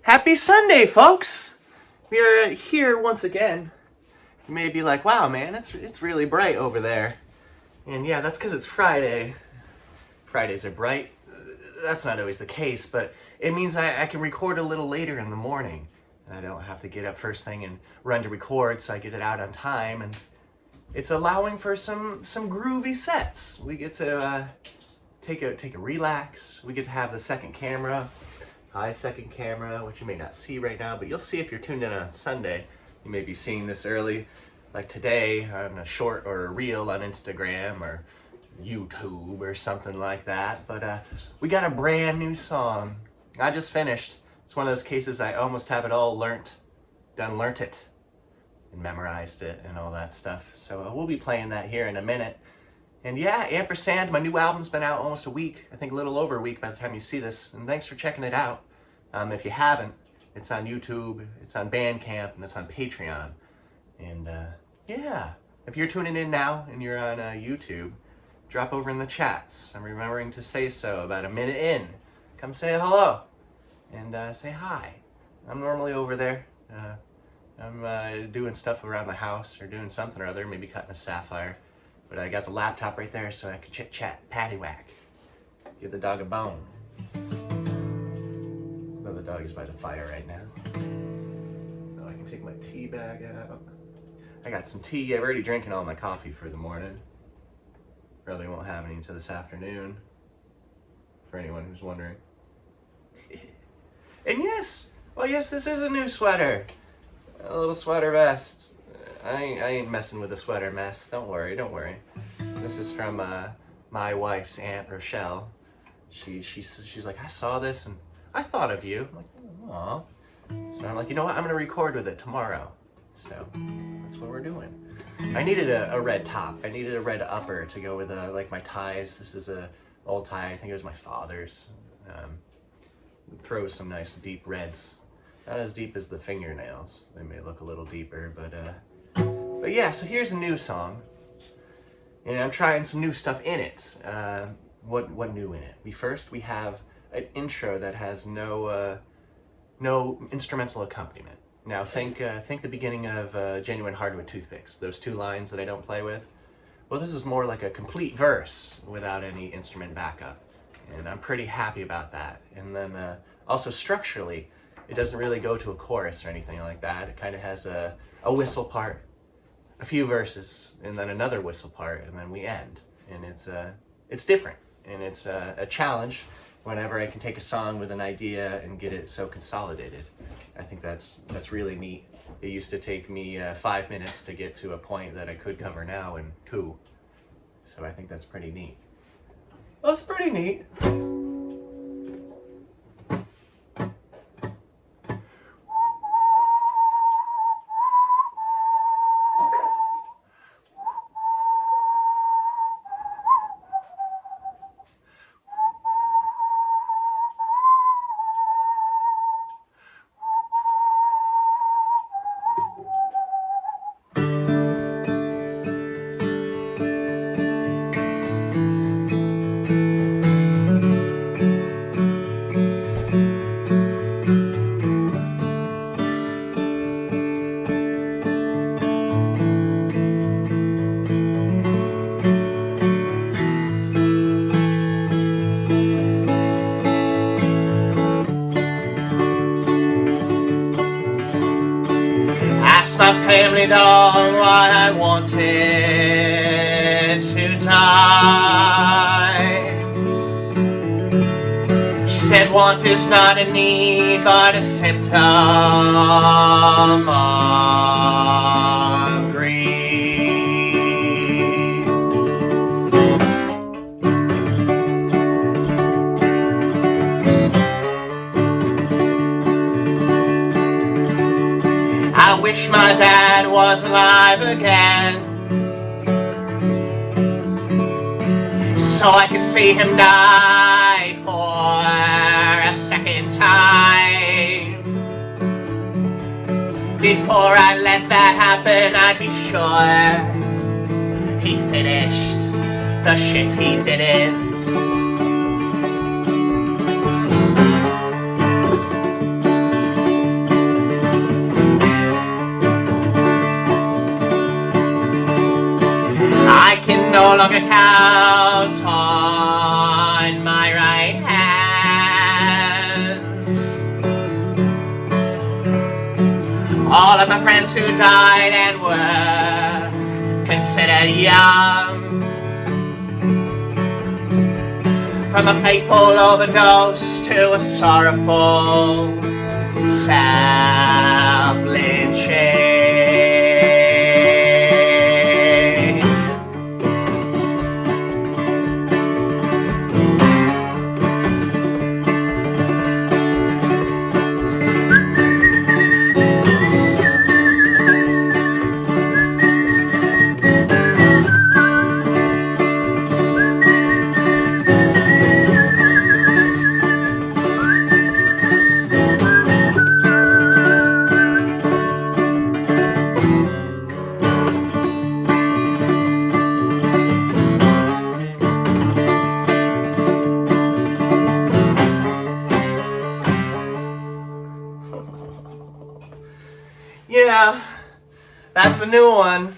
Happy Sunday, folks! We are here once again. You may be like, wow, man, it's really bright over there. And yeah, that's because it's Friday. Fridays are bright. That's not always the case, but it means I can record a little later in the morning. And I don't have to get up first thing and run to record, so I get it out on time. And it's allowing for some groovy sets. We get to take a relax. We get to have the second camera. Hi, second camera, which you may not see right now, but you'll see if you're tuned in on Sunday. You may be seeing this early, like today, on a short or a reel on Instagram or YouTube or something like that. But we got a brand new song. I just finished. It's one of those cases I almost have it all learnt it, and memorized it and all that stuff. So we'll be playing that here in a minute. And yeah, Ampersand, my new album's been out almost a week. I think a little over a week by the time you see this. And thanks for checking it out. If you haven't, it's on YouTube, it's on Bandcamp, and it's on Patreon. And yeah, if you're tuning in now and you're on YouTube, drop over in the chats. I'm remembering to say so about a minute in. Come say hello and say hi. I'm normally over there. I'm doing stuff around the house or doing something or other, maybe cutting a sapphire. But I got the laptop right there so I can chit-chat, patty-whack. Give the dog a bone. Though the dog is by the fire right now. Oh, I can take my tea bag out. I got some tea. I'm already drinking all my coffee for the morning. Probably won't have any until this afternoon. For anyone who's wondering. And yes! Well, yes, this is a new sweater. A little sweater vest. I ain't messing with the sweater mess. Don't worry, don't worry. This is from my wife's Aunt Rochelle. She's like, I saw this and I thought of you. I'm like, aw. So I'm like, you know what? I'm gonna record with it tomorrow. So that's what we're doing. I needed a red top. I needed a red upper to go with like my ties. This is a old tie. I think it was my father's. Throw some nice deep reds. Not as deep as the fingernails. They may look a little deeper, but yeah, so here's a new song, and I'm trying some new stuff in it. What new in it? We have an intro that has no instrumental accompaniment. Now think the beginning of Genuine Hardwood Toothpicks, those two lines that I don't play with. Well, this is more like a complete verse without any instrument backup, and I'm pretty happy about that. And then also structurally, it doesn't really go to a chorus or anything like that. It kind of has a whistle part, a few verses, and then another whistle part, and then we end. And it's different, and it's a challenge whenever I can take a song with an idea and get it so consolidated. I think that's really neat. It used to take me 5 minutes to get to a point that I could cover now in 2. So I think that's pretty neat. Well, it's pretty neat. My family dog what I wanted to die. She said want is not a need but a symptom of greed. I wish my dad was alive again, so I could see him die for a second time. Before I let that happen, I'd be sure he finished the shit he didn't. no longer count on my right hands. All of my friends who died and were considered young, from a plateful overdose to a sorrowful self-lynching. Yeah, that's the new one.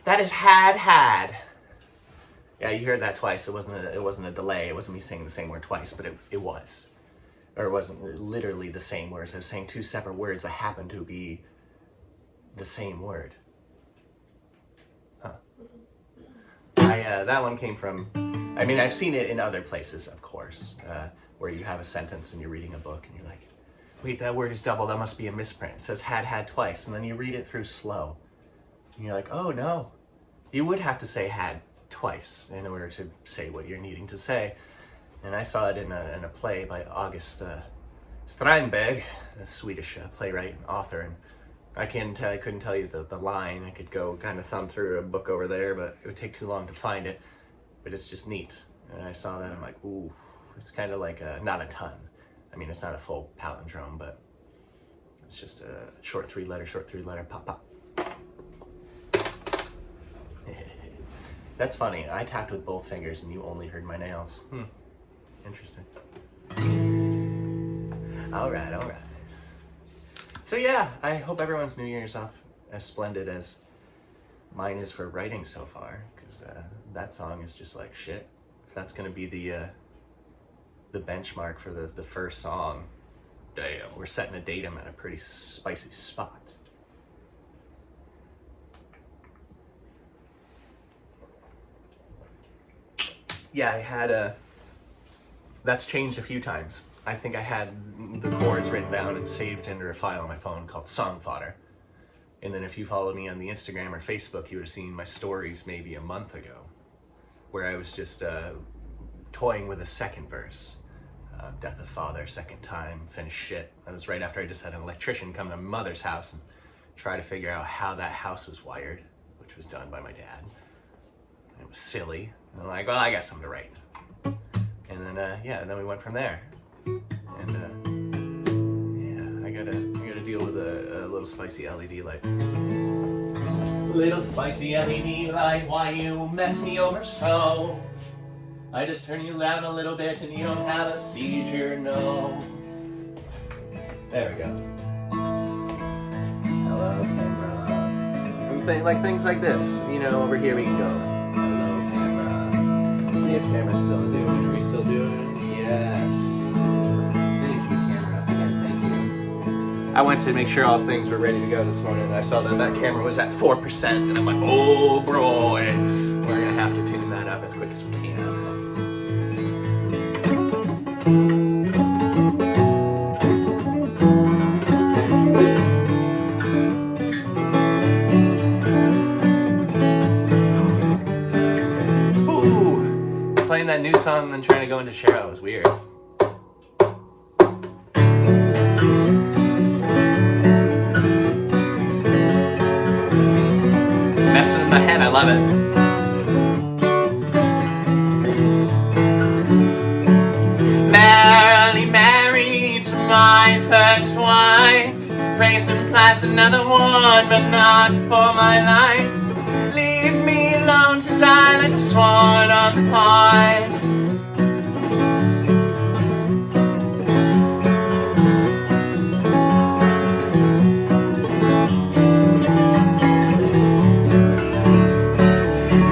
That is had. Yeah, you heard that twice. It wasn't a delay. It wasn't me saying the same word twice, but it was. Or it wasn't literally the same words. I was saying two separate words that happened to be the same word. Huh. That one came from, I mean, I've seen it in other places, of course, where you have a sentence and you're reading a book and you're like, wait, that word is double, that must be a misprint. It says had twice, and then you read it through slow. And you're like, oh no, you would have to say had twice in order to say what you're needing to say. And I saw it in a play by August Strindberg, a Swedish playwright and author. And I couldn't tell you the line. I could go kind of thumb through a book over there, but it would take too long to find it. But it's just neat. And I saw that, and I'm like, ooh, it's kind of like not a ton. I mean, it's not a full palindrome, but it's just a short three letter, pop, pop. That's funny. I tapped with both fingers and you only heard my nails. Interesting. All right. So yeah, I hope everyone's New Year's off as splendid as mine is for writing so far, because that song is just like shit. If that's gonna be the benchmark for the first song, damn, we're setting a datum at a pretty spicy spot. Yeah, I had that's changed a few times. I think I had the chords written down and saved into a file on my phone called Song Fodder. And then if you followed me on the Instagram or Facebook, you would have seen my stories maybe a month ago, where I was just toying with a second verse. Death of father, second time, finished shit. That was right after I just had an electrician come to my mother's house and try to figure out how that house was wired, which was done by my dad. And it was silly. And I'm like, well, I got something to write. And then, and then we went from there. And I gotta deal with a little spicy LED light. Little spicy LED light, why you mess me over so? I just turn you down a little bit and you don't have a seizure, no. There we go. Hello, camera. Like things like this, you know, over here we can go. Hello, camera. Let's see if camera's still doing it. Are we still doing it? Yes. Thank you, camera. Again, thank you. I went to make sure all things were ready to go this morning, and I saw that camera was at 4%, and I'm like, oh boy, we're gonna have to tune that up as quick as we can. Playing that new song and then trying to go into Cheryl was weird. Messing with my head, I love it. Merrily married to my first wife, Grace implies another one, but not for my life. Leave me alone to die like a swan on the pines.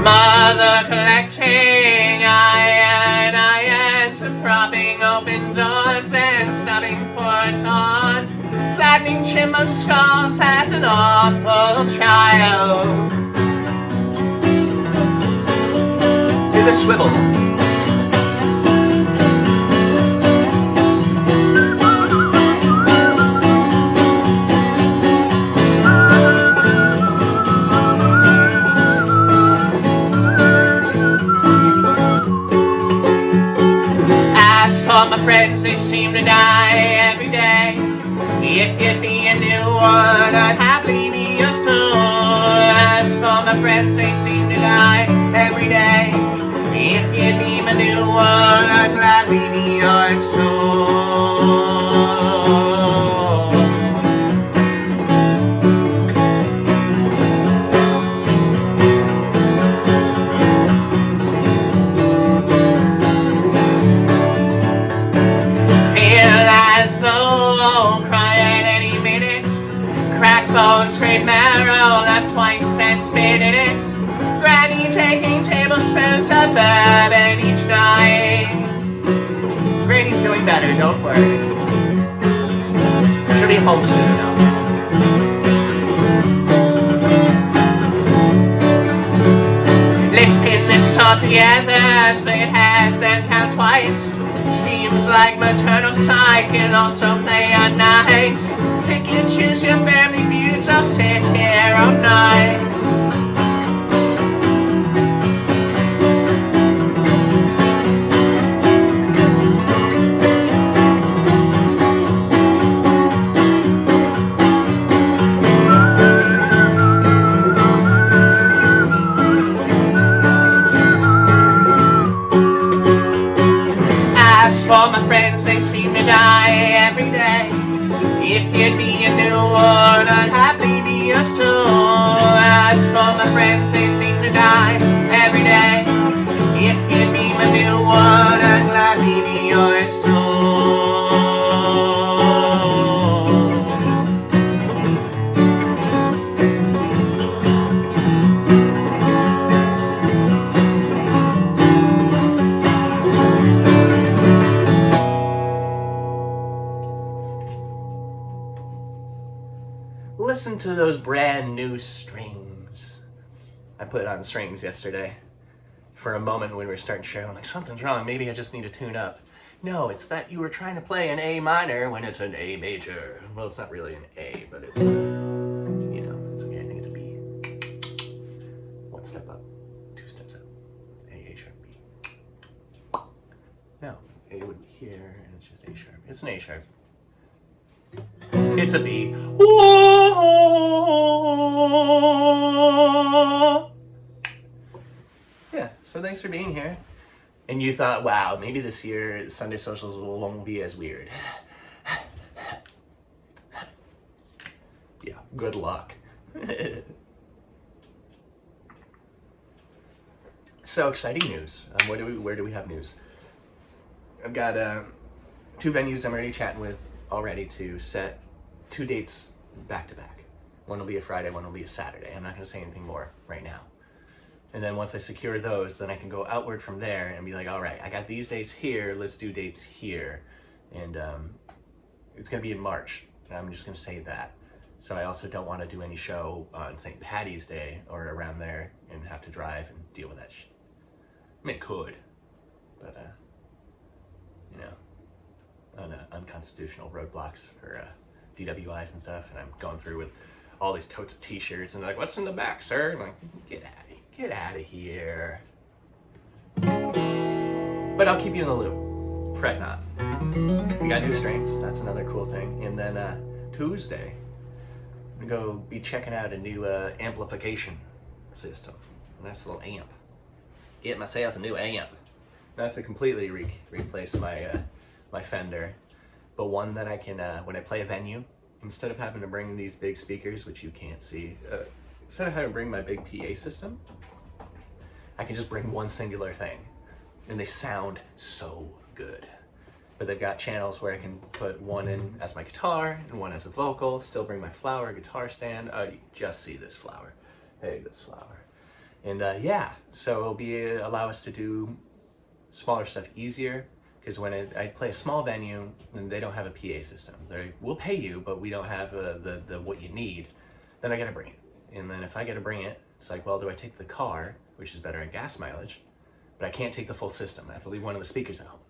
Mother foot on, flattening chimbo skulls as an awful child. Do the swivel. All my friends, they seem to die every day. If you'd be a new one, I'd happily be yours too. As for my friends, they seem to die every day. If you'd be my new one, I'd gladly be yours too. Bones, great marrow, left twice and spit in it. Granny taking tablespoons of bourbon each night. Granny's doing better, don't worry. She'll be home soon enough. Let's pin this all together so it has and count twice. Seems like maternal side can also play on nice. Pick and choose your family feuds, I'll sit here all night. As for my friends, they seem to die every day. If you'd be a new one, I'd happily be yours too. As for my friends, they seem to die every day. If you'd be my new one, I'd gladly be yours too. Listen to those brand new strings. I put on strings yesterday. For a moment when we were starting to share, I'm like, something's wrong, maybe I just need to tune up. No, it's that you were trying to play an A minor when it's an A major. Well, it's not really an A, but it's, you know, it's okay, I think it's a B. One step up, two steps up. A sharp, B. No, A would be here, and it's just A sharp. It's an A sharp. It's a B. Yeah, so thanks for being here. And you thought, wow, maybe this year Sunday socials won't be as weird. Yeah, good luck. So exciting news. Where do we have news? I've got 2 venues I'm already chatting with already to set 2 dates back to back. One will be a Friday, one will be a Saturday. I'm not going to say anything more right now. And then once I secure those, then I can go outward from there and be like, all right, I got these dates here, let's do dates here. And it's going to be in March. I'm just going to say that. So I also don't want to do any show on St. Paddy's Day or around there and have to drive and deal with that shit. I mean, it could, but you know, on unconstitutional roadblocks for DWIs and stuff, and I'm going through with all these totes of t-shirts and they're like, what's in the back, sir? I'm like, get out of here. But I'll keep you in the loop. Fret not. We got new strings, that's another cool thing. And then Tuesday, I'm gonna go be checking out a new amplification system. A nice little amp. Get myself a new amp. Not to completely replace my my Fender, but one that I can, when I play a venue, instead of having to bring these big speakers, which you can't see, instead of having to bring my big PA system, I can just bring one singular thing, and they sound so good. But they've got channels where I can put one in as my guitar and one as a vocal, still bring my flower guitar stand. Oh, you just see this flower. Hey, this flower. And yeah, so it'll allow us to do smaller stuff easier, Because when I play a small venue and they don't have a PA system, we'll pay you, but we don't have the what you need, then I gotta bring it. And then if I gotta bring it, it's like, well, do I take the car, which is better in gas mileage, but I can't take the full system. I have to leave one of the speakers at home.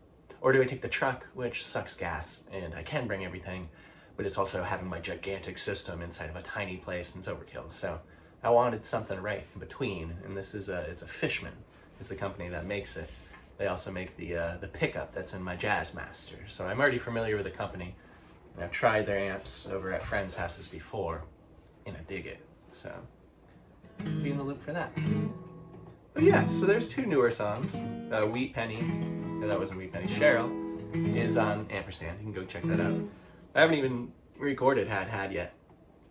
Or do I take the truck, which sucks gas, and I can bring everything, but it's also having my gigantic system inside of a tiny place, and it's overkill. So I wanted something right in between, and this is it's a Fishman, is the company that makes it. They also make the pickup that's in my Jazzmaster. So I'm already familiar with the company, and I've tried their amps over at friends' houses before, and I dig it. So be in the loop for that. But yeah, so there's 2 newer songs. Wheat Penny, no, that wasn't Wheat Penny, Cheryl is on Ampersand. You can go check that out. I haven't even recorded Had yet.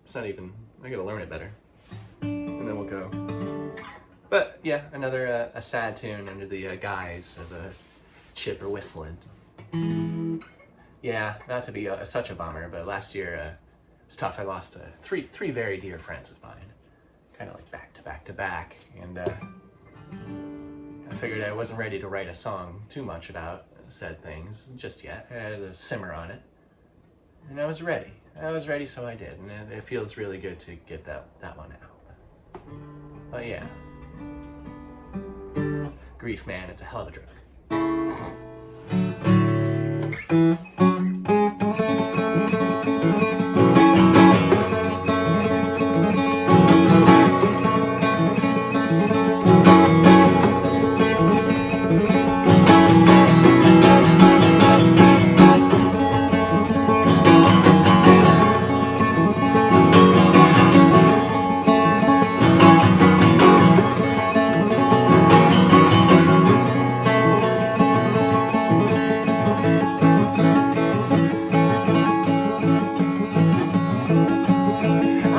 It's not even, I gotta learn it better. And then we'll go. But yeah, another a sad tune under the guise of a chipper whistling. Yeah, not to be such a bummer, but last year it's tough. I lost three very dear friends of mine, kind of like back to back to back, and I figured I wasn't ready to write a song too much about said things just yet. I had to simmer on it, and I was ready. So I did, and it feels really good to get that one out. But yeah. Grief, man, it's a hell of a drug.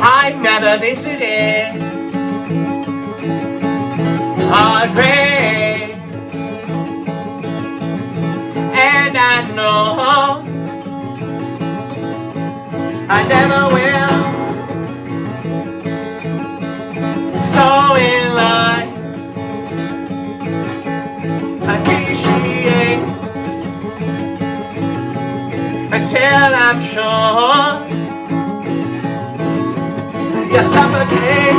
I've never visited a grave, and I know I never will. So in life, appreciate until I'm sure you suffocate.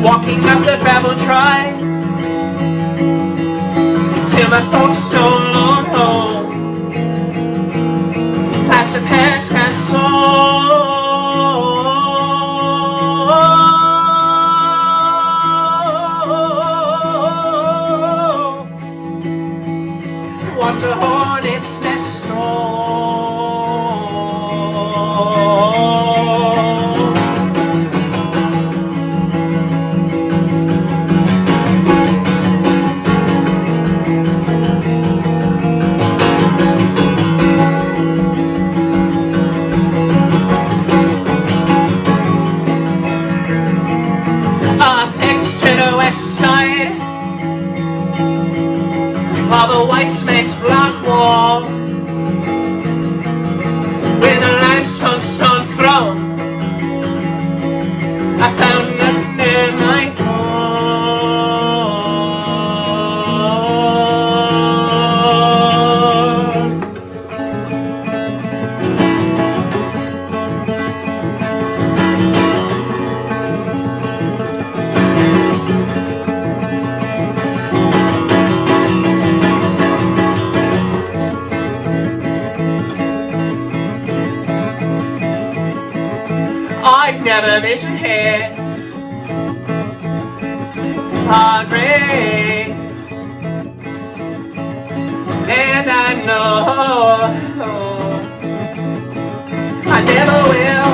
Walking up the gravel drive till my folks no long home, past the past castle. Watch the hornet's nest side of a white cement block wall with a limestone stone throne I found under my I've never visited a grave, and I know I never will.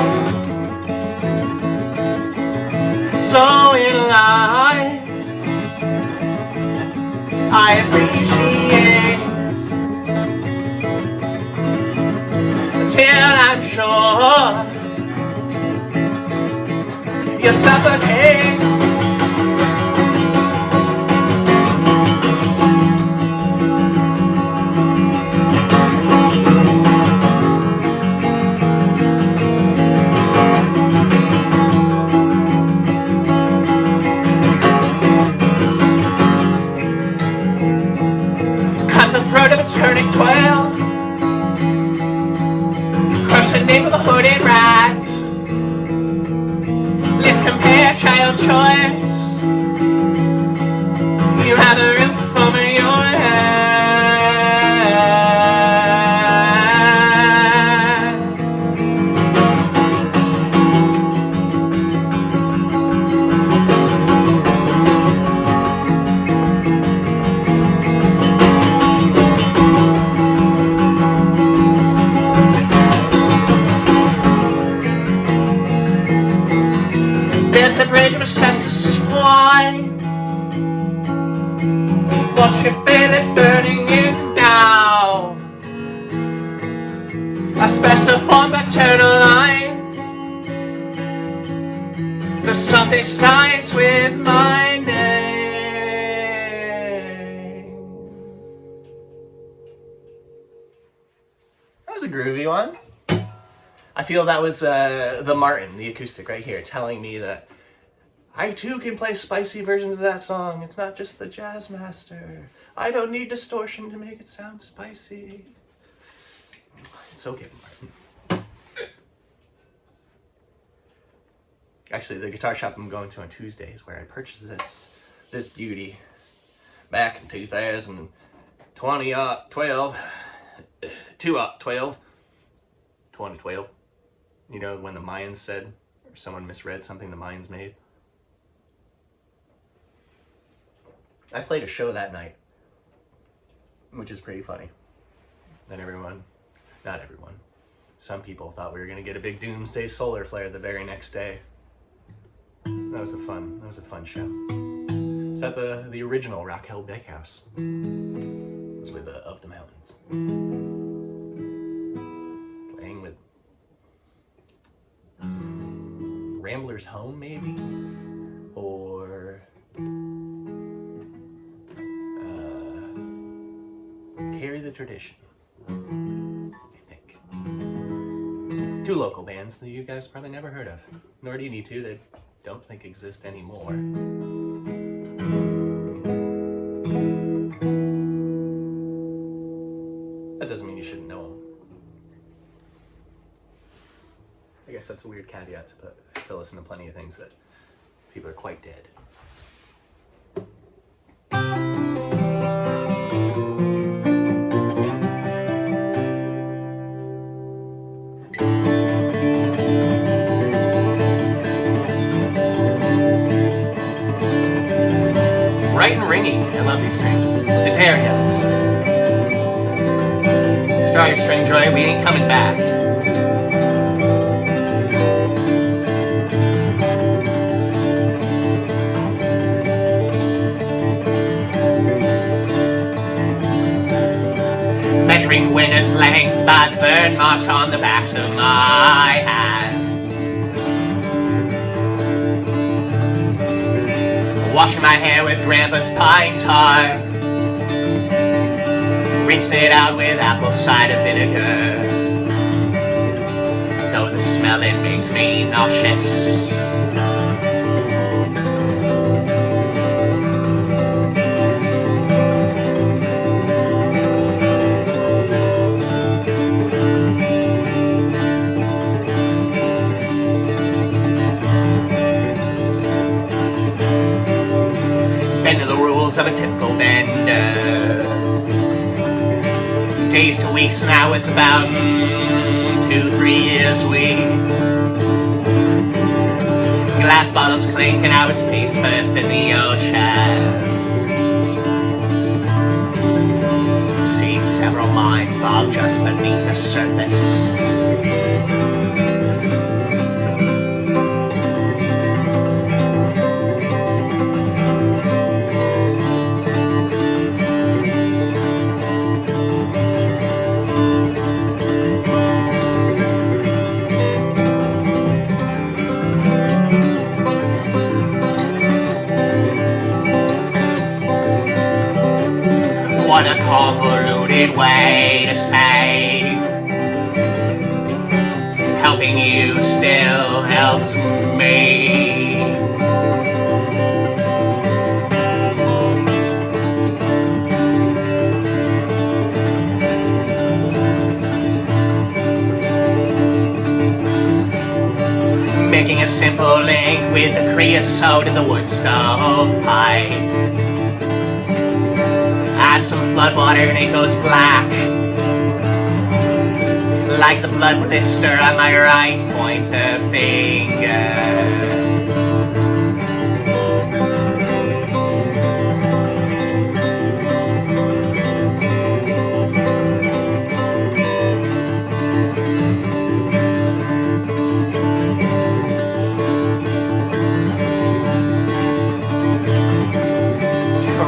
So in life, I appreciate until I'm sure you suffocate. Cut the throat of a turning 12. Crush the nape of a hooded rat. Let's compare child choice. You have a roof over your head. Built a bridge of asbestos swine. Watch you feel it burning you down. A specified maternal line. The something starts with my name. That was a groovy one. I feel that was the Martin, the acoustic right here, telling me that I too can play spicy versions of that song. It's not just the jazz master. I don't need distortion to make it sound spicy. It's okay, Martin. Actually, the guitar shop I'm going to on Tuesday is where I purchased this beauty back in 2012, 2012. You know, when the Mayans said, or someone misread something the Mayans made. I played a show that night, which is pretty funny. And everyone, not everyone, some people thought we were gonna get a big doomsday solar flare the very next day. That was a fun show. It's at the original Rock Hill Bakehouse. It was with Of the Mountains. Playing with Rambler's Home, maybe? Or Carry the Tradition, I think. Two local bands that you guys probably never heard of. Nor do you need to, they don't think exist anymore. That doesn't mean you shouldn't know them. I guess that's a weird caveat, but I still listen to plenty of things that people are quite dead. Bright and ringy. I love these strings. The Darius. Stronger string joy, we ain't coming back. Measuring winter's length by the burn marks on the backs of my hands. Washing my hair with Grandpa's pine tar. Rinsing it out with apple cider vinegar. Though the smell it makes me nauseous. Bend to the rules of a typical bender. Days to weeks, now it's about 2-3 years a week. Glass bottles clink and I was face first in the ocean. Seeing several minds bob just beneath the surface. What a convoluted way to say helping you still helps me. Making a simple link with the creosote in the wood stove pipe. Add some floodwater and it goes black, like the blood blister on my right pointer finger.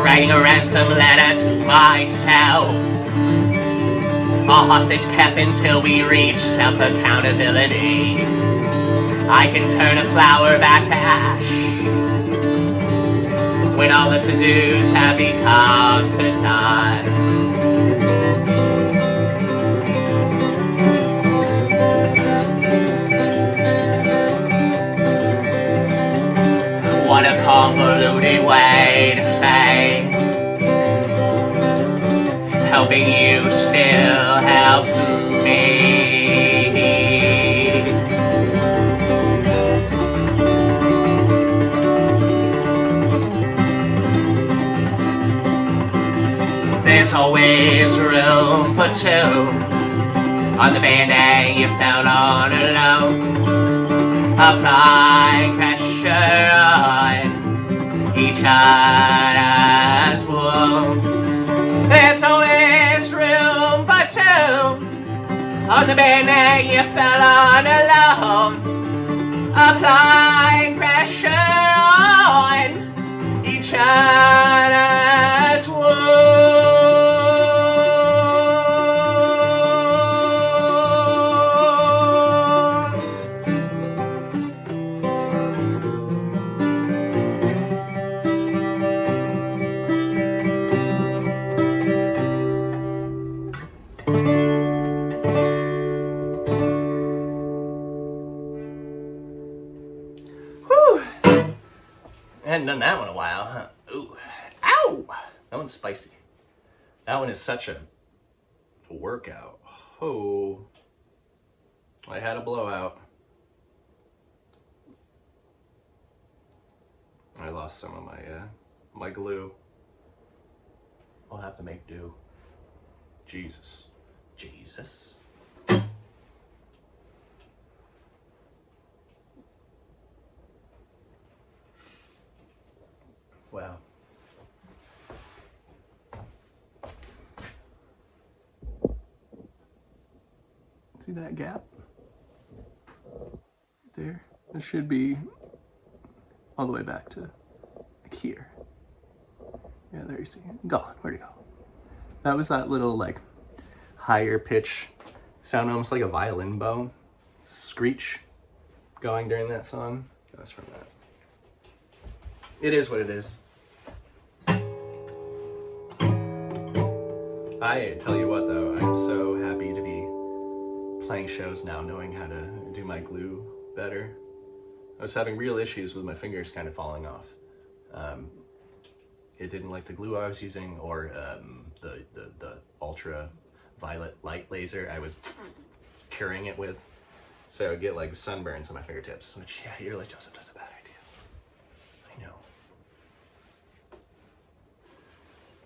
Writing a ransom letter to myself, a hostage kept until we reach self-accountability. I can turn a flower back to ash when all the to-dos have become to done. What a convoluted way to say helping you still helps me. There's always room for two on the band-aid you fell on alone. Applying pressure on each other's wounds. There's always room for two on the band-aid you fell on alone. Applying pressure on each other's wounds. I hadn't done that one in a while, huh? Ooh. Ow! That one's spicy. That one is such a workout. Oh. I had a blowout. I lost some of my glue. I'll have to make do. Jesus. Jesus. Wow. See that gap? There. It should be all the way back to like here. Yeah, there you see it. Gone. Where'd it go? That was that little like higher pitch sound, almost like a violin bow screech going during that song. That's from that. It is what it is. I tell you what though, I'm so happy to be playing shows now, knowing how to do my glue better. I was having real issues with my fingers kind of falling off. It didn't like the glue I was using or the ultra violet light laser I was curing it with. So I would get like sunburns on my fingertips, which yeah, you're like, Joseph, that's a bad idea. I know.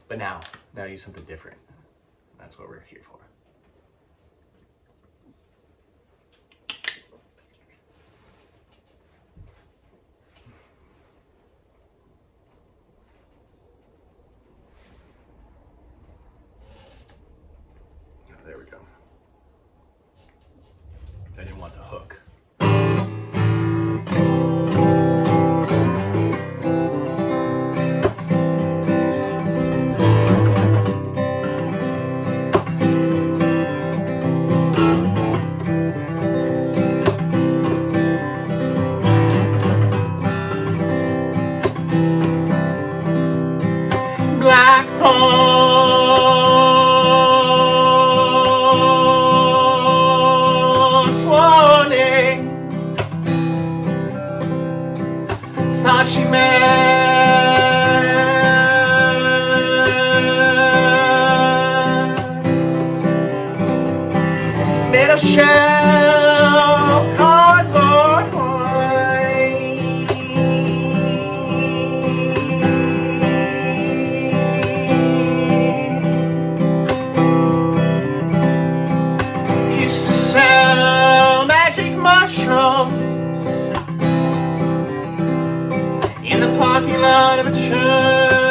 But now I use something different. That's what we're here for. Oh, there we go. I didn't want the hook. Black hole. shell cardboard white. Used to sell magic mushrooms in the parking lot of a church.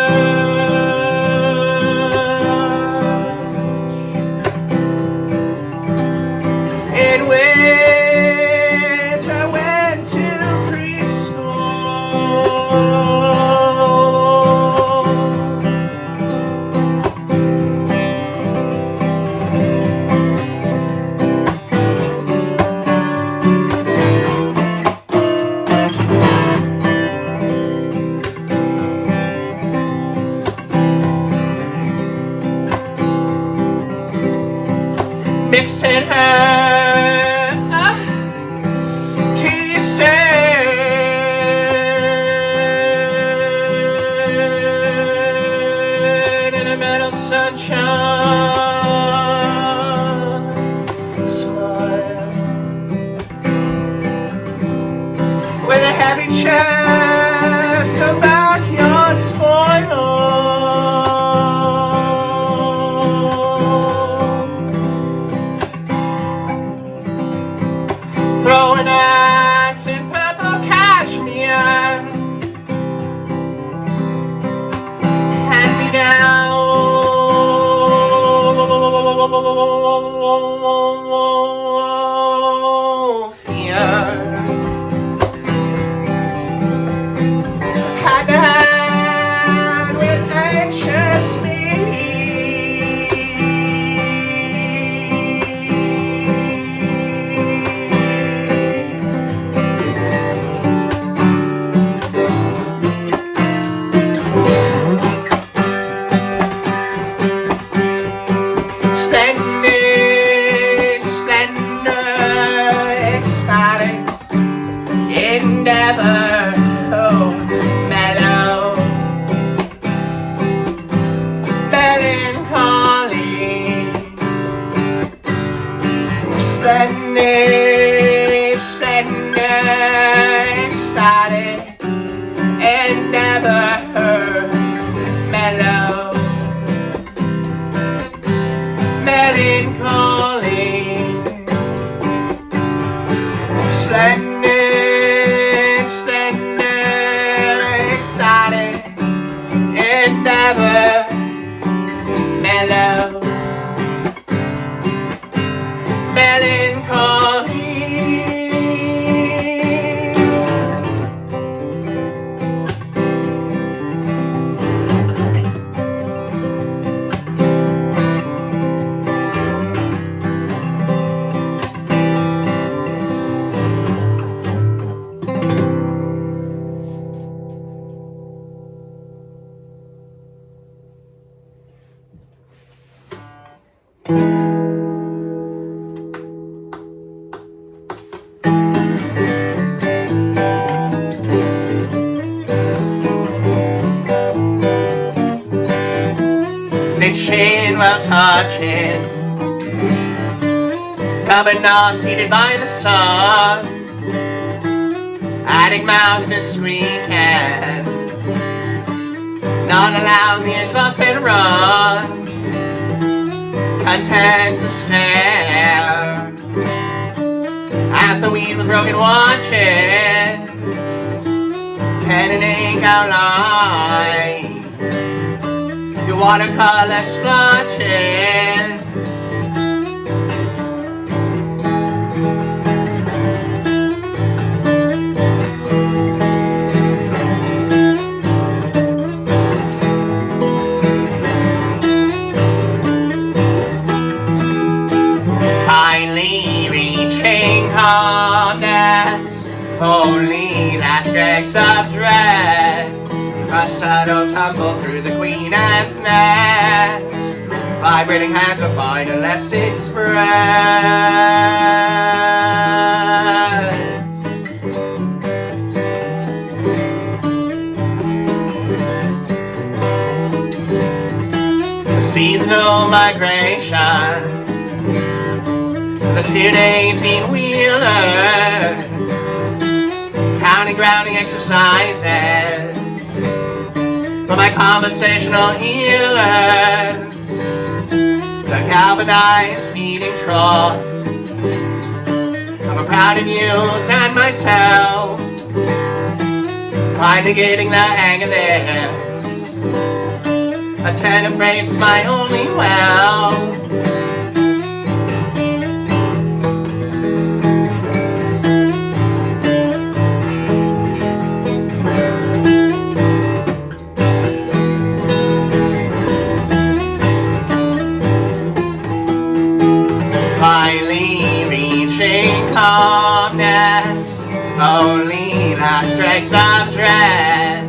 In which I went to preschool. Mixing her up, she said, in a metal sunshine smile, with a heavy chest, a backyard spoiled. Throw an axe in purple cashmere, hand me down fears, hand to hand with anxious me. Splendid, splendor, ecstatic endeavor, oh, mellow, melancholy. Splendid, splendor, ecstatic endeavor, mellow, melancholy. Splendid, splendor, ecstatic endeavor, mellow, melancholy. Fishing while touching, cupboard knobs heated by the sun, attic mouses squeaking, not allowing the exhaust fan to run, content to stare at the wheel with broken watches, pen and ink outline, your watercolor splotches. Kindly reaching calmness, only last dregs of dread, a subtle tumble through the queen ant's nest, vibrating hands will find unless it spreads. Seasonal migration, the 10-18-wheeler, counting grounding exercises for my conversational healers, the galvanized feeding trough of a proud muse and myself, finally getting the hang of this. A tenor phrase my only well. Finally reaching calmness, only last dregs of dread,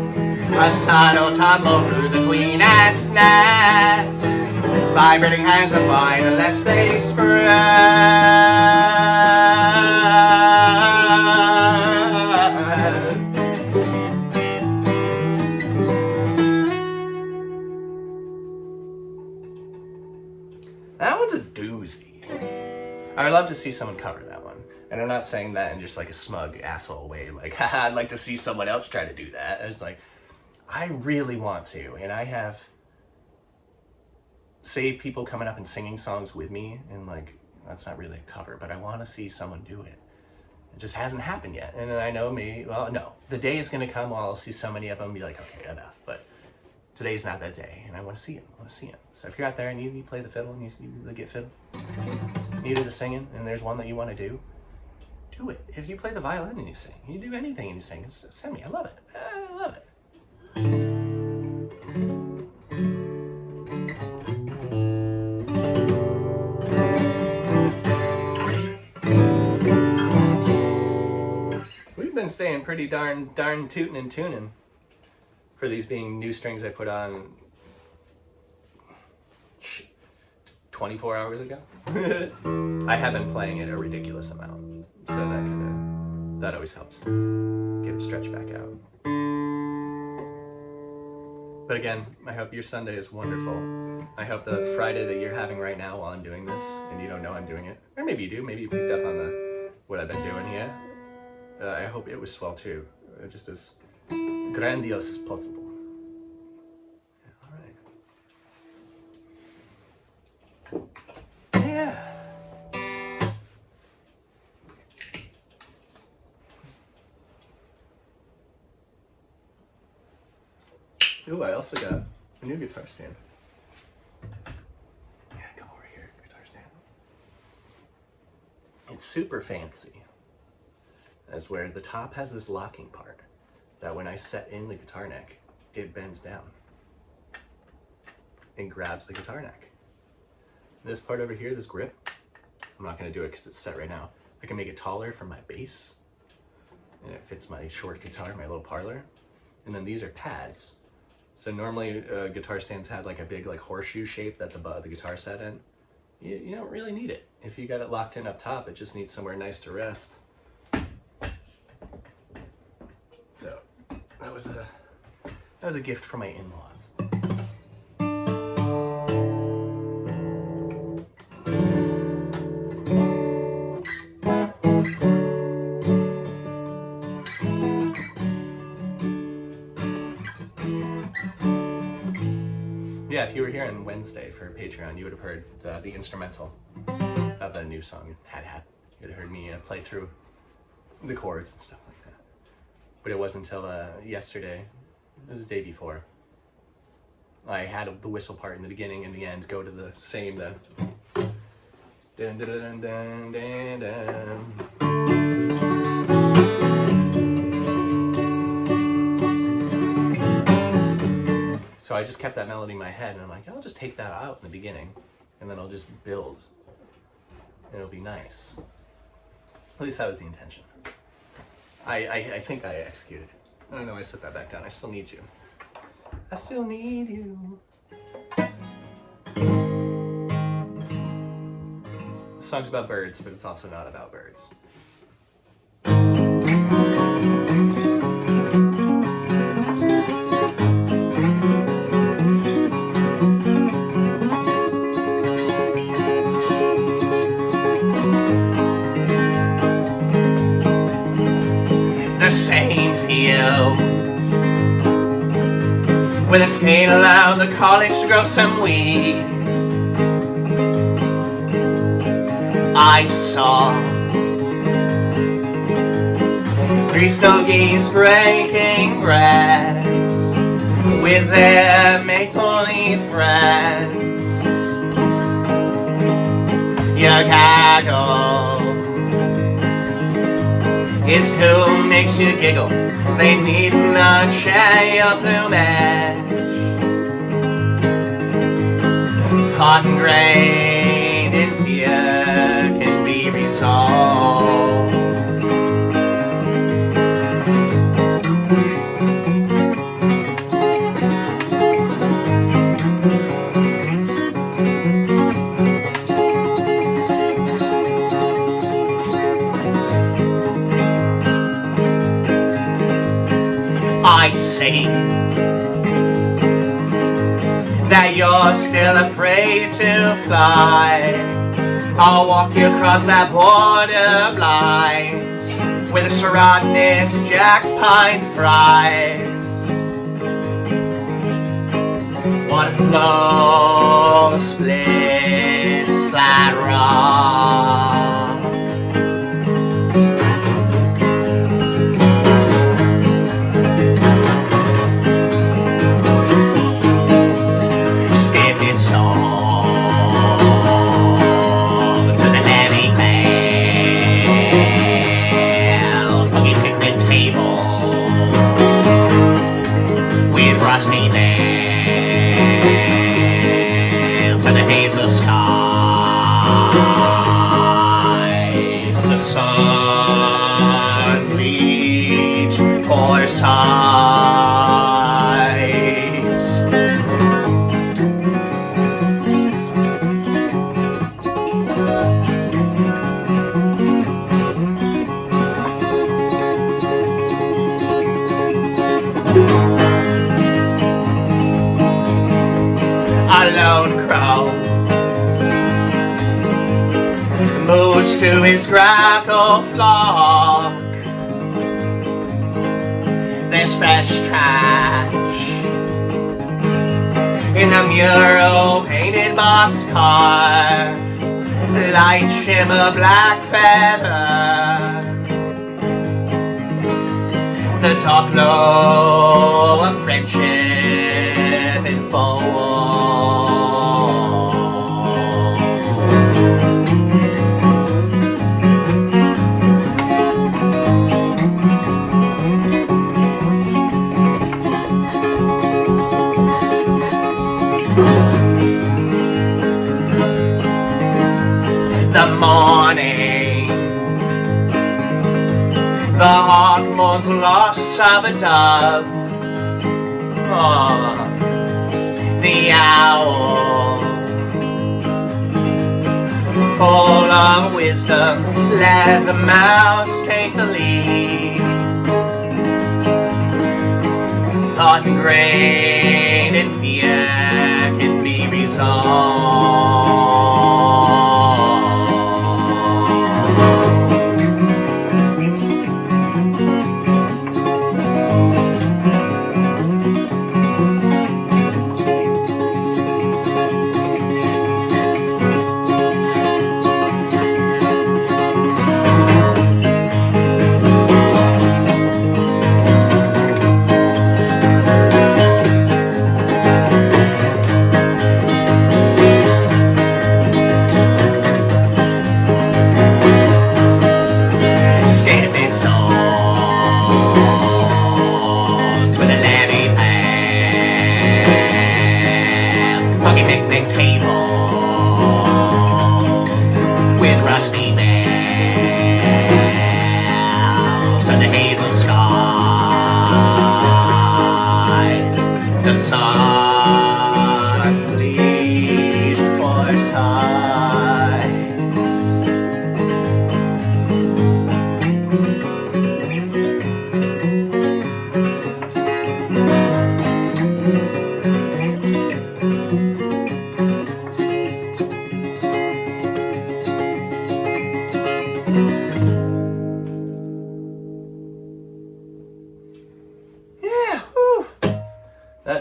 a subtle tumble through the queen ant's nest, vibrating hands of mine unless they spread. That one's a doozy. I would love to see someone cover that one. And I'm not saying that in just like a smug asshole way, like, haha, I'd like to see someone else try to do that. It's like, I really want to, and I have, say, people coming up and singing songs with me, and like, that's not really a cover, but I want to see someone do it. It just hasn't happened yet. And I know me, well, no, the day is going to come while I'll see so many of them and be like, okay, enough, but today's not that day, and I want to see it. I want to see it. So if you're out there and you play the fiddle and you get fiddle, needed a singing, and there's one that you want to do it. If you play the violin and you sing, you do anything and you sing, send me. I love it. I love it. We've been staying pretty darn tootin' and tuning for these being new strings I put on 24 hours ago. I have been playing it a ridiculous amount, so that always helps get it stretched back out. But again, I hope your Sunday is wonderful. I hope the Friday that you're having right now while I'm doing this, and you don't know I'm doing it, or maybe you do, maybe you picked up on what I've been doing here. I hope it was swell too, just as grandiose as possible. Yeah. Ooh, I also got a new guitar stand. Yeah, come over here, guitar stand. It's super fancy, as where the top has this locking part that when I set in the guitar neck, it bends down and grabs the guitar neck. This part over here, this grip, I'm not going to do it because it's set right now. I can make it taller for my bass, and it fits my short guitar, my little parlor. And then these are pads. So normally guitar stands have like a big like horseshoe shape that the guitar set in. You don't really need it. If you got it locked in up top, it just needs somewhere nice to rest. So that was a gift from my in-laws. Yeah, if you were here on Wednesday for Patreon, you would have heard the instrumental of the new song, Hat. You would have heard me play through the chords and stuff like that. But it wasn't until yesterday, it was the day before, I had the whistle part in the beginning and the end go to the same, dun dun dun dun dun dun. So I just kept that melody in my head, and I'm like, I'll just take that out in the beginning, and then I'll just build, and it'll be nice. At least that was the intention. I think I executed. I don't know, I set that back down. I still need you. I still need you. The song's about birds, but it's also not about birds. where the state allowed the college to grow some weed. I saw greased geese breaking bread with their make-believe friends. Your gaggle is who makes you giggle. They need not share your plumage. Cotton grain in fear can be resolved. I see that you're still afraid to fly. I'll walk you across that border blinds with the serotinous jack pine fries. Water flow splits flat rock. Skipping song to the heavy fail, cookie picnic table with rusty nails and the hazel skies. The sun bleached for sighs. A lone crow moves to his grackle flock. There's fresh trash in the mural painted boxcar, light shimmer black feather, the dark glow of friendship in full. The morning, the hawk mourns the loss of a dove. Oh, the owl, full of wisdom, let the mouse take the lead. Thought and grain and fear can be resolved.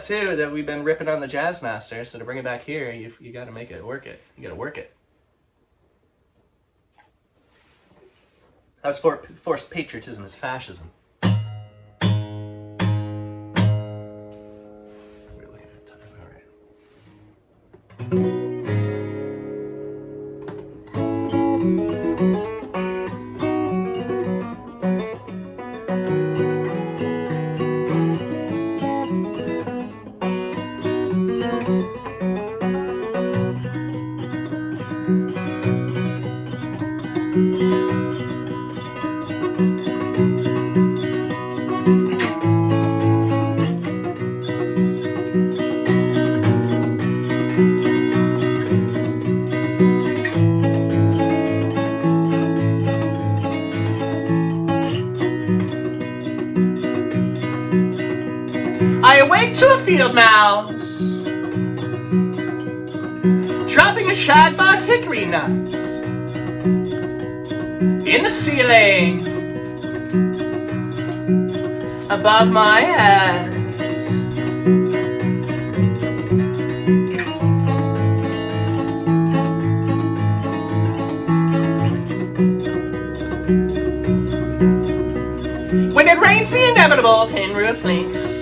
too, that we've been ripping on the jazz master, so to bring it back here, you gotta make it work it. You gotta work it. How's forced patriotism is fascism? We're looking at time, alright. I awake to a field mouse dropping a shadbug hickory nuts in the ceiling above my head. When it rains, the inevitable tin roof leaks.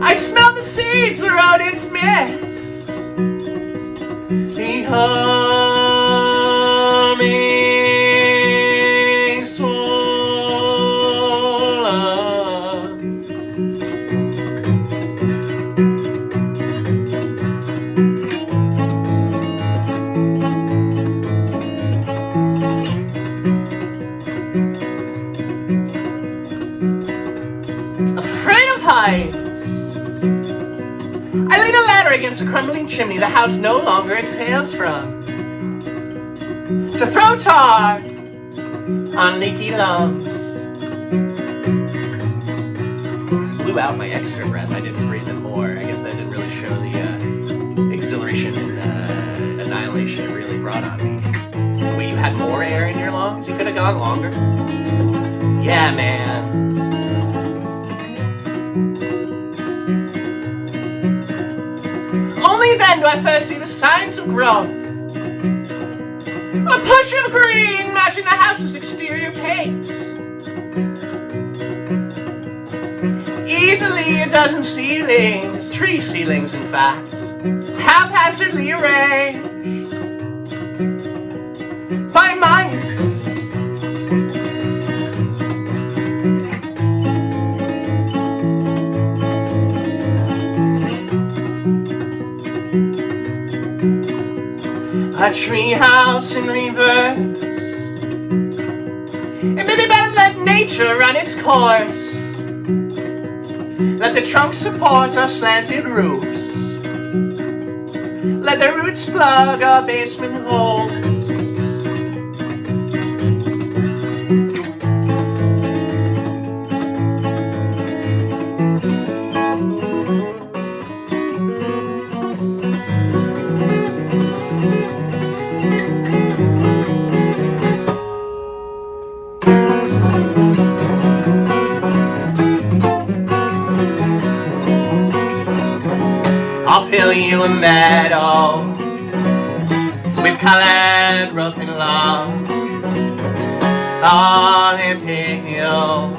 I smell the seeds the rodents miss. The humming swallow. Afraid of heights, I laid a ladder against a crumbling chimney the house no longer exhales from, to throw tar on leaky lungs. Blew out my extra breath. I didn't breathe in more. I guess that didn't really show the exhilaration and annihilation it really brought on me. Wait, you had more air in your lungs? You could have gone longer? Yeah, man. Only then do I first see the signs of growth. A push of green matching the house's exterior paint. Easily a dozen ceilings, tree ceilings in fact, haphazardly arranged by mice. A treehouse in reverse. It may be better to let nature run its course. Let the trunks support our slanted roofs. Let the roots plug our basement holes. I'll fill you a meadow with colored roofing along, all imperial,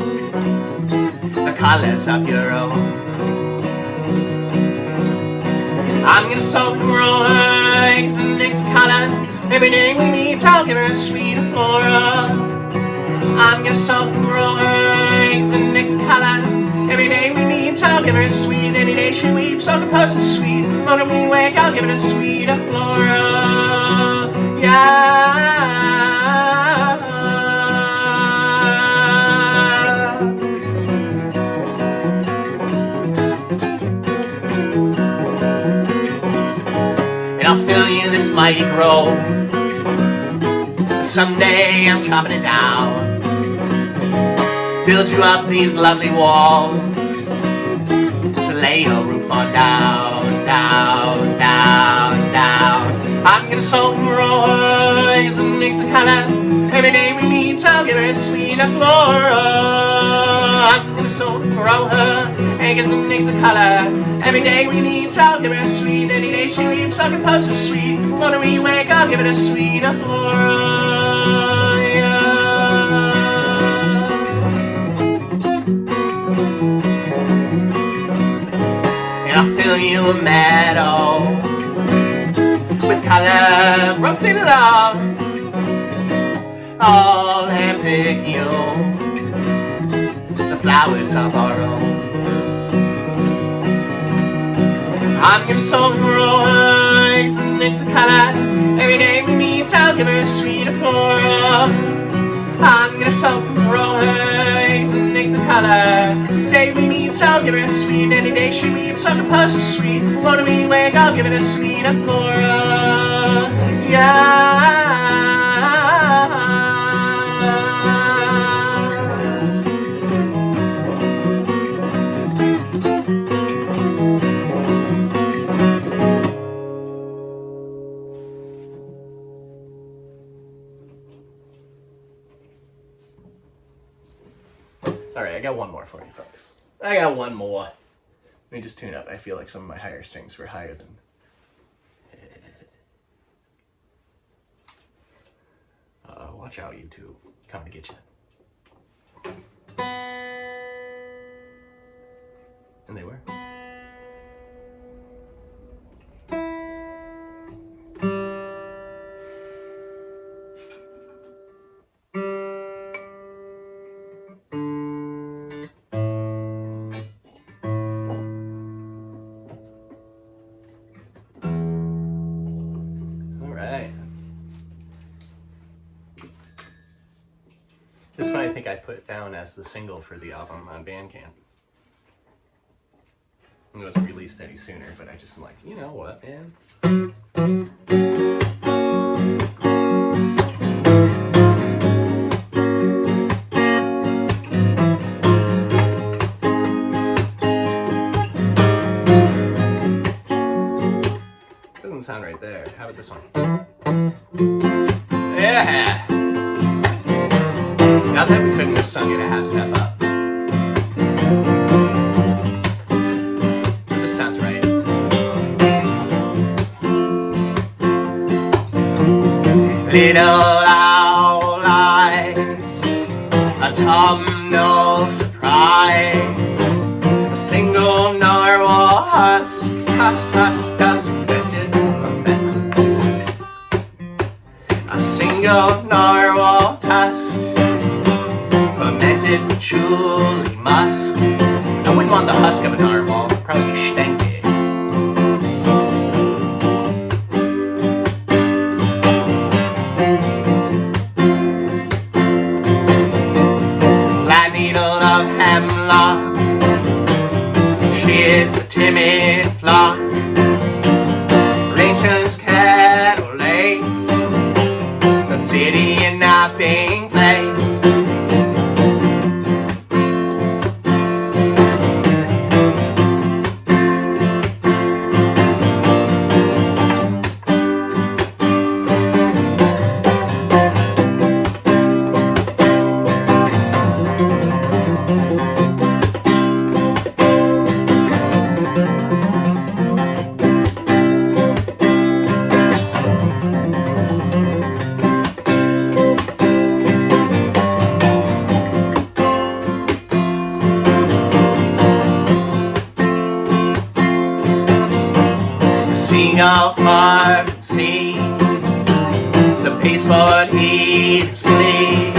the colors of your own. I'm gonna soak and roll her eggs and mix color. Every day we meet, I'll give her a sweet flora. I'm gonna soak and roll her eggs and mix color. Every day we meet, I'll give her a sweet. Any day she weeps, I'll compose a sweet. On a wee wake, I'll give it a sweet flora. Yeah. And I'll fill you this mighty grove. Someday I'm chopping it down. Build you up these lovely walls to lay your roof on down, down, down, down. I'm gonna soak and roll eggs and mix the color. Every day we meet, I'll give her a sweet flora. I'm gonna so grow her eggs and eggs of color. Every day we meet, I'll give her a sweet. Any day she leaves, I'll compose her sweet. When we wake, I'll give it a sweet flora. And I'll fill you a meadow with color, rough in love. All hand pick you the flowers of our own. I'm gonna sow and grow eggs and eggs of color. Every day we meet, I'll give her a sweet flora. I'm gonna sow and grow eggs and eggs of color. Day we meet, I'll give her a sweet. Any day she leaves, I'll compose her sweet. When we wake, I'll give it a sweet flora. Yeah. Alright, I got one more for you folks. I got one more. Let me just tune up. I feel like some of my higher strings were higher than... watch out, YouTube. Coming to get you. And they were. This one I think I put down as the single for the album on Bandcamp. It wasn't released any sooner, but I just am like, you know what, man? Doesn't sound right there. How about this one? Yeah! Not that we couldn't have sung it a half step up. But this sounds right. Little owl eyes, autumnal surprise, a single narwhal husk, tusk, tusk, tusk, a single narwhal tusk. Fermented patchouli musk. I wouldn't want the husk of a narwhal, it'd probably be stanky. Flat needle of hemlock, she is the timid flock. Ranchers cattle lay from city and napping play. Seagull far from sea, the pasteboard heaves glee,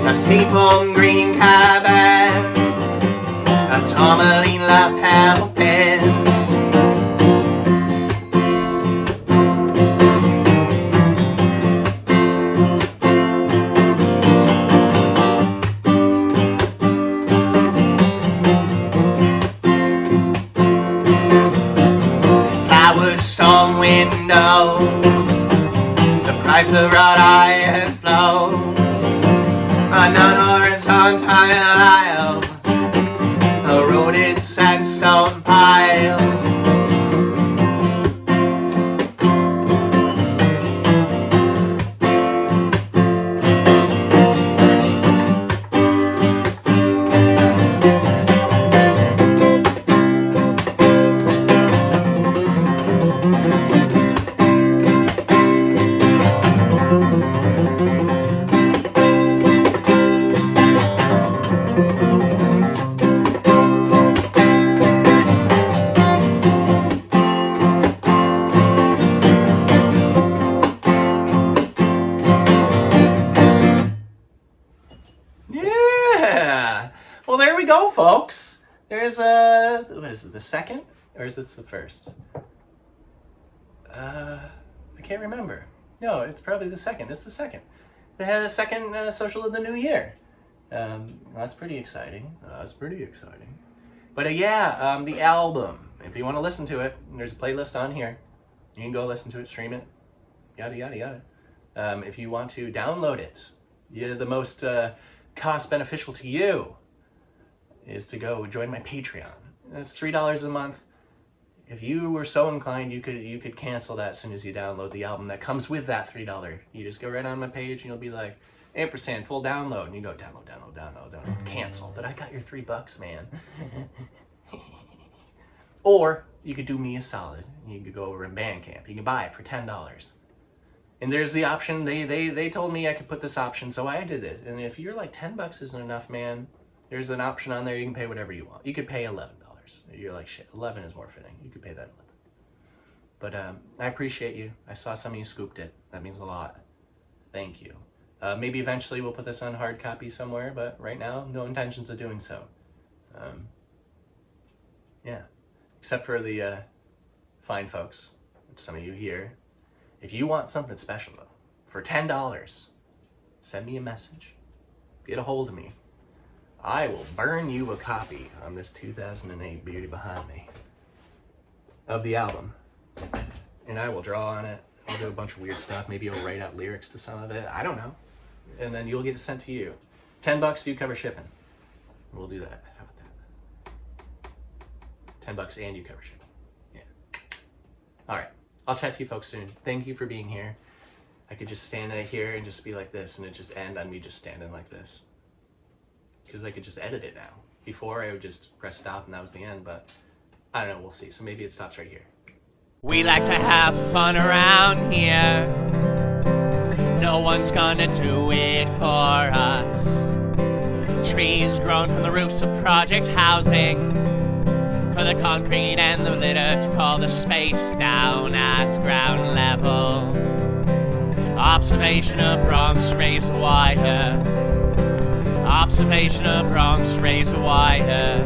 a seafoam green cabin, a tourmaline lapel pen. Storm windows, the price of wrought iron flows, a non-horizontal aisle, a eroded sandstone pile. what is it, the second? Or is this the first? I can't remember. No, it's probably the second. It's the second. They had a second social of the new year. That's pretty exciting. That's pretty exciting. But yeah, the album. If you want to listen to it, there's a playlist on here. You can go listen to it, stream it, yada, yada, yada. If you want to download it, the most cost beneficial to you is to go join my Patreon. That's $3 a month. If you were so inclined, you could cancel that as soon as you download the album that comes with that $3. You just go right on my page and you'll be like, ampersand, full download. And you go download, cancel. But I got your $3, man. Or you could do me a solid. You could go over in Bandcamp. You can buy it for $10. And there's the option. They told me I could put this option, so I did it. And if you're like $10 isn't enough, man, there's an option on there. You can pay whatever you want. You could pay $11. You're like, shit, 11 is more fitting. You could pay that 11. But I appreciate you. I saw some of you scooped it. That means a lot. Thank you. Maybe eventually we'll put this on hard copy somewhere, but right now, no intentions of doing so. Yeah. Except for the fine folks, some of you here. If you want something special, though, for $10, send me a message. Get a hold of me. I will burn you a copy on this 2008 beauty behind me of the album. And I will draw on it. I'll do a bunch of weird stuff. Maybe I'll write out lyrics to some of it. I don't know. And then you'll get it sent to you. $10, you cover shipping. We'll do that. How about that? $10 and you cover shipping. Yeah. All right. I'll chat to you folks soon. Thank you for being here. I could just stand right here and just be like this and it just end on me just standing like this. Because I could just edit it now. Before I would just press stop and that was the end, but I don't know, we'll see. So maybe it stops right here. We like to have fun around here. No one's gonna do it for us. Trees grown from the roofs of project housing. For the concrete and the litter to call the space down at ground level. Observation of Bronx razor wire. Observation of Bronx razor wire.